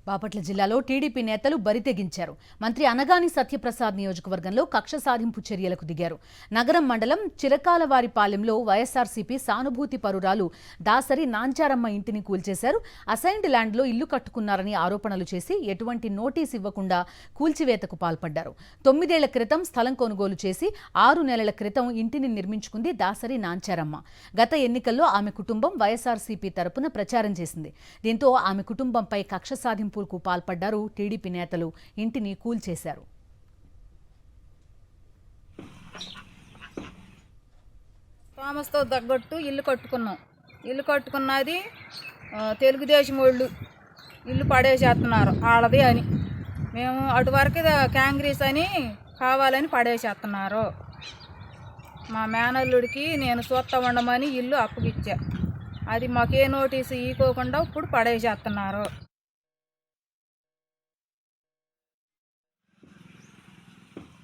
బాపట్ల జిల్లాలో టీడీపీ నేతలు బరితెగించారు. మంత్రి అనగాని సత్యప్రసాద్ నియోజకవర్గంలో కక్ష సాధింపు చర్యలకు దిగారు. నగరం మండలం చిరకాలవారిపాలెంలో వైఎస్ఆర్సీపీ సానుభూతి పరురాలు దాసరి నాంచారమ్మ ఇంటిని కూల్చేశారు. అసైన్డ్ ల్యాండ్లో ఇల్లు కట్టుకున్నారని ఆరోపణలు చేసి ఎటువంటి నోటీస్ ఇవ్వకుండా కూల్చివేతకు పాల్పడ్డారు. 9 ఏళ్ల క్రితం స్థలం కొనుగోలు చేసి 6 నెలల క్రితం ఇంటిని నిర్మించుకుంది దాసరి నాంచారమ్మ. గత ఎన్నికల్లో ఆమె కుటుంబం వైఎస్ఆర్సీపీ తరపున ప్రచారం చేసింది. దీంతో ఆమె కుటుంబంపై కక్ష సాధింపులకు పాల్పడ్డారు టీడీపీ నేతలు. ఇంటిని కూల్చేశారు. థామస్తో తగ్గట్టు ఇల్లు కట్టుకున్నాం. ఇల్లు కట్టుకున్నది తెలుగుదేశం వాళ్ళు ఇల్లు పడేసేస్తున్నారు వాళ్ళది అని. మేము అటువరకు కాంగ్రెస్ అని కావాలని పడేసేస్తున్నారు. మా మేనల్లుడికి నేను సొత్త ఉండమని ఇల్లు అప్పగిచ్చా. అది మాకే నోటీసు ఇవ్వకుండా ఇప్పుడు పడేసేస్తున్నారు.